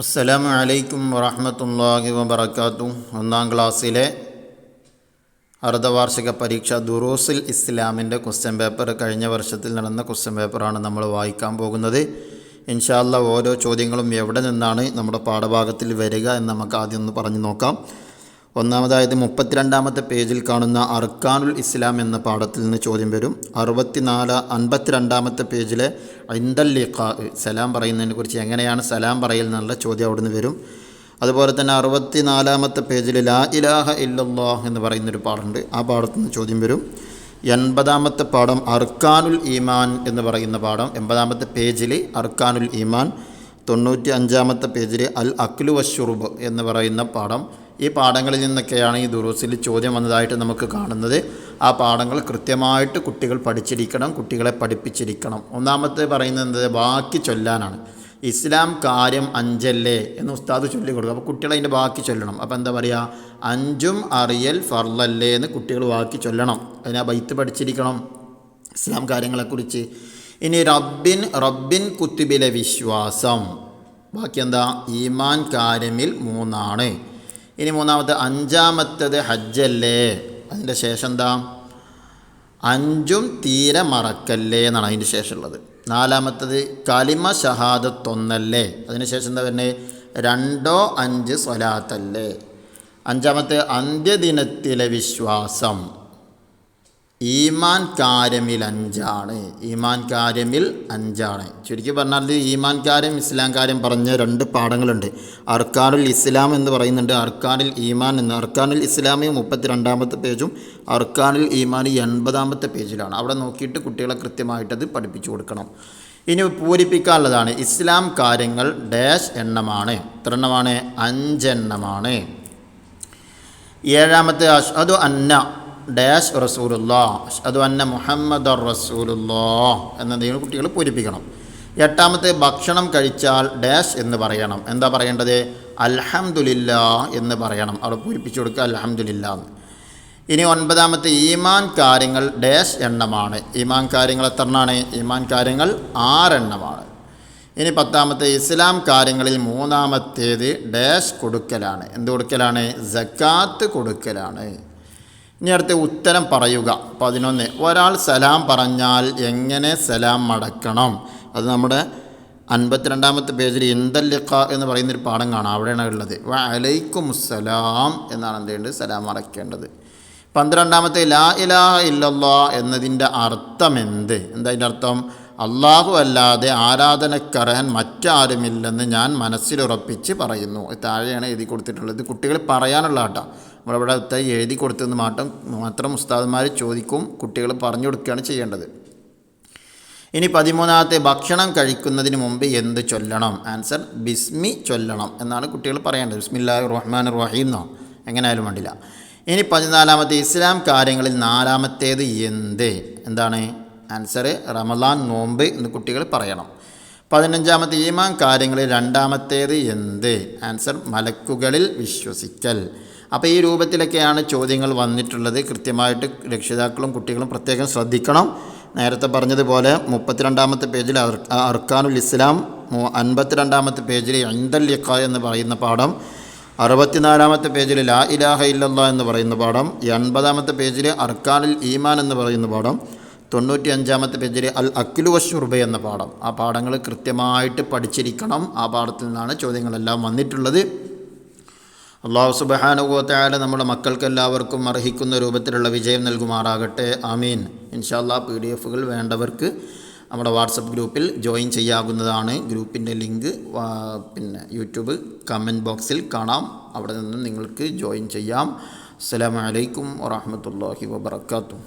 അസ്സലാമു അലൈക്കും വറഹ്മത്തുള്ളാഹി വബറകാതുഹു. ഒന്നാം ക്ലാസ്സിലെ അർദ്ധവാർഷിക പരീക്ഷ ദുറൂസുൽ ഇസ്ലാമിൻ്റെ ക്വസ്റ്റ്യൻ പേപ്പർ കഴിഞ്ഞ വർഷത്തിൽ നടന്ന ക്വസ്റ്റ്യൻ പേപ്പറാണ് നമ്മൾ വായിക്കാൻ പോകുന്നത്. ഇൻഷാ അല്ലാഹ് ഓരോ ചോദ്യങ്ങളും എവിടെ നിന്നാണ് നമ്മുടെ പാഠഭാഗത്തിൽ വരിക എന്ന് നമുക്ക് ആദ്യം ഒന്ന് പറഞ്ഞു നോക്കാം. ഒന്നാമതായത് 32-ാമത്തെ പേജിൽ കാണുന്ന അർക്കാനുൽ ഇസ്ലാം എന്ന പാഠത്തിൽ നിന്ന് ചോദ്യം വരും. 52-ാമത്തെ പേജിലെ ഇൻദൽ ലിഖാ സലാം പറയുന്നതിനെ കുറിച്ച് എങ്ങനെയാണ് സലാം പറയൽ എന്നുള്ള ചോദ്യം അവിടുന്ന് വരും. അതുപോലെ തന്നെ 64-ാമത്തെ പേജിൽ ലാ ഇലാഹ ഇല്ലല്ലാഹ് എന്ന് പറയുന്നൊരു പാഠമുണ്ട്, ആ പാഠത്തിൽ നിന്ന് ചോദ്യം വരും. 80-ാമത്തെ പാഠം അർക്കാനുൽ ഈമാൻ എന്ന് പറയുന്ന പാഠം 80-ാമത്തെ പേജിൽ അർക്കാനുൽ ഈമാൻ. 95-ാമത്തെ പേജിൽ അൽ അക്ലു വശുറുബ് എന്ന് പറയുന്ന പാഠം. ഈ പാഠങ്ങളിൽ നിന്നൊക്കെയാണ് ഈ ദുറൂസിൽ ചോദ്യം വന്നതായിട്ട് നമുക്ക് കാണുന്നത്. ആ പാഠങ്ങൾ കൃത്യമായിട്ട് കുട്ടികൾ പഠിച്ചിരിക്കണം, കുട്ടികളെ പഠിപ്പിച്ചിരിക്കണം. ഒന്നാമത്തെ പറയുന്നത് ബാക്കി ചൊല്ലാനാണ്. ഇസ്ലാം കാര്യം 5 അല്ലേ എന്ന് ഉസ്താദ് ചൊല്ലിക്കൊടുക്കും. അപ്പോൾ കുട്ടികൾ അതിൻ്റെ ബാക്കി ചൊല്ലണം. അപ്പോൾ എന്താ പറയുക, 5 അറിയൽ ഫർളല്ലേ എന്ന് കുട്ടികൾ ബാക്കി ചൊല്ലണം. അതിനാ ബൈത്ത് പഠിച്ചിരിക്കണം ഇസ്ലാം കാര്യങ്ങളെക്കുറിച്ച്. ഇനി റബ്ബിൻ കുത്തുബിലെ വിശ്വാസം, ബാക്കി എന്താ, ഈമാൻ കാര്യമിൽ 3. ഇനി മൂന്നാമത്തെ 5-ാമത്തേത് ഹജ്ജല്ലേ, അതിൻ്റെ ശേഷം എന്താ 5 തീരെ മറക്കല്ലേ എന്നാണ് അതിൻ്റെ ശേഷമുള്ളത്. 4-ാമത്തേത് കലിമ ഷഹാദത്ത് 1 അതിന് ശേഷം എന്താ വരുന്നത് 2 5 സ്വലാത്തല്ലേ. 5-ാമത്തെ അന്ത്യദിനത്തിലെ വിശ്വാസം, ഈമാൻ കാര്യമിൽ 5. ഈമാൻ കാര്യമിൽ 5. ചുരുക്കി പറഞ്ഞാൽ ഈമാൻ കാര്യം ഇസ്ലാം കാര്യം പറഞ്ഞ 2 പാഠങ്ങളുണ്ട്. അർക്കാനുൽ ഇസ്ലാം എന്ന് പറയുന്നുണ്ട്, അർക്കാനുൽ ഈമാൻ എന്ന്. അർക്കാനുൽ ഇസ്ലാമി 32-ാമത്തെ പേജും അർക്കാനുൽ ഈമാൻ 80-ാമത്തെ പേജിലാണ്. അവിടെ നോക്കിയിട്ട് കുട്ടികളെ കൃത്യമായിട്ടത് പഠിപ്പിച്ചു കൊടുക്കണം. ഇനി പൂരിപ്പിക്കാനുള്ളതാണ് ഇസ്ലാം കാര്യങ്ങൾ ഡാഷ് എണ്ണമാണ്. എത്ര എണ്ണമാണ്? 5 എണ്ണമാണ്. 7-ാമത്തെ അഷ്ഹദു അന്ന ഡാഷ് റസൂലുള്ളാഹ്, അഷ്ഹദു അന്ന മുഹമ്മദർ റസൂലുള്ളാഹ് എന്നതിന് കുട്ടികൾ പൂരിപ്പിക്കണം. 8-ാമത്തെ ഭക്ഷണം കഴിച്ചാൽ ഡാഷ് എന്ന് പറയണം. എന്താ പറയേണ്ടത്? അൽഹംദുലില്ലാഹ് എന്ന് പറയണം. അവിടെ പൂരിപ്പിച്ചു കൊടുക്കുക അൽഹംദുലില്ലാഹ്. ഇനി 9-ാമത്തെ ഈമാൻ കാര്യങ്ങൾ ഡാഷ് എണ്ണമാണ്. ഈമാൻ കാര്യങ്ങൾ എത്ര എണ്ണമാണ്? ഈമാൻ കാര്യങ്ങൾ 6 എണ്ണമാണ്. ഇനി 10-ാമത്തെ ഇസ്ലാം കാര്യങ്ങളിൽ 3-ാമത്തേത് ഡാഷ് കൊടുക്കലാണ്. എന്ത് കൊടുക്കലാണ്? സക്കാത്ത് കൊടുക്കലാണ്. ഇനി അടുത്ത ഉത്തരം പറയുക. 11 ഒരാൾ സലാം പറഞ്ഞാൽ എങ്ങനെ സലാം മടക്കണം? അത് നമ്മുടെ 52-ാമത്തെ പേജിൽ ഇൻദൽ ലിഖാ എന്ന് പറയുന്നൊരു പാഠം കാണാം, അവിടെയാണ് ഉള്ളത്. വ അലൈക്കുമുസ്സലാം എന്നാണ് എന്ത് ചെയ്യേണ്ടത്, സലാം മടക്കേണ്ടത്. 12-ാമത്തെ ലാ ഇലാഹ ഇല്ലല്ലാഹ് എന്നതിൻ്റെ അർത്ഥം എന്ത്? എന്താ അതിൻ്റെ അർത്ഥം? അള്ളാഹു അല്ലാതെ ആരാധനക്കർഹൻ മറ്റാരുമില്ലെന്ന് ഞാൻ മനസ്സിലുറപ്പിച്ച് പറയുന്നു. താഴെയാണ് എഴുതി കൊടുത്തിട്ടുള്ളത്. കുട്ടികൾ പറയാനുള്ള ആട്ടോ, നമ്മളിവിടെ എഴുതി കൊടുത്തത് മാത്രം ഉസ്താദന്മാർ ചോദിക്കും, കുട്ടികൾ പറഞ്ഞു കൊടുക്കുകയാണ് ചെയ്യേണ്ടത്. ഇനി 13-ാമത്തെ ഭക്ഷണം കഴിക്കുന്നതിന് മുമ്പ് എന്ത് ചൊല്ലണം? ആൻസർ ബിസ്മി ചൊല്ലണം എന്നാണ് കുട്ടികൾ പറയേണ്ടത്. ബിസ്മില്ലാഹിർ റഹ്മാനിർ റഹീം എന്നോ എങ്ങനെയായാലും വേണ്ടില്ല. ഇനി 14-ാമത്തെ ഇസ്ലാം കാര്യങ്ങളിൽ 4-ാമത്തേത് എന്ത്? എന്താണ്? ആൻസർ റമളാൻ നോമ്പ് എന്ന് കുട്ടികൾ പറയണം. 15-ാമത്തെ ഈമാൻ കാര്യങ്ങളിൽ 2-ാമത്തേത് എന്ത്? ആൻസർ മലക്കുകളിൽ വിശ്വസിക്കൽ. അപ്പോൾ ഈ രൂപത്തിലൊക്കെയാണ് ചോദ്യങ്ങൾ വന്നിട്ടുള്ളത്. കൃത്യമായിട്ട് രക്ഷിതാക്കളും കുട്ടികളും പ്രത്യേകം ശ്രദ്ധിക്കണം. നേരത്തെ പറഞ്ഞതുപോലെ 32-ാമത്തെ പേജിൽ അർക്കാനുൽ ഇസ്ലാം, 52-ാമത്തെ പേജിൽ ഇൻദൽ ലിഖാ എന്ന് പറയുന്ന പാഠം, 64-ാമത്തെ പേജിൽ ലാ ഇലാഹ ഇല്ലല്ലാഹ് എന്ന് പറയുന്ന പാഠം, 80-ാമത്തെ പേജിൽ അർക്കാനുൽ ഈമാൻ എന്ന് പറയുന്ന പാഠം, 95-ാമത്തെ പേജിൽ അൽ അക്ലു വശുർബ് എന്ന പാഠം. ആ പാഠങ്ങൾ കൃത്യമായിട്ട് പഠിച്ചിരിക്കണം. ആ പാഠത്തിൽ നിന്നാണ് ചോദ്യങ്ങളെല്ലാം വന്നിട്ടുള്ളത്. അല്ലാഹു സുബ്ഹാനഹു വ തആല നമ്മുടെ മക്കൾക്കെല്ലാവർക്കും അർഹിക്കുന്ന രൂപത്തിലുള്ള വിജയം നൽകുമാറാകട്ടെ. ആമീൻ. ഇൻഷാ അല്ലാഹ് PDF-കൾ വേണ്ടവർക്ക് നമ്മുടെ വാട്സപ്പ് ഗ്രൂപ്പിൽ ജോയിൻ ചെയ്യാവുന്നതാണ്. ഗ്രൂപ്പിൻ്റെ ലിങ്ക് യൂട്യൂബ് കമൻറ്റ് ബോക്സിൽ കാണാം, അവിടെ നിന്നും നിങ്ങൾക്ക് ജോയിൻ ചെയ്യാം. അസ്സലാമു അലൈക്കും വറഹ്മത്തുള്ളാഹി വബറകാതുഹു.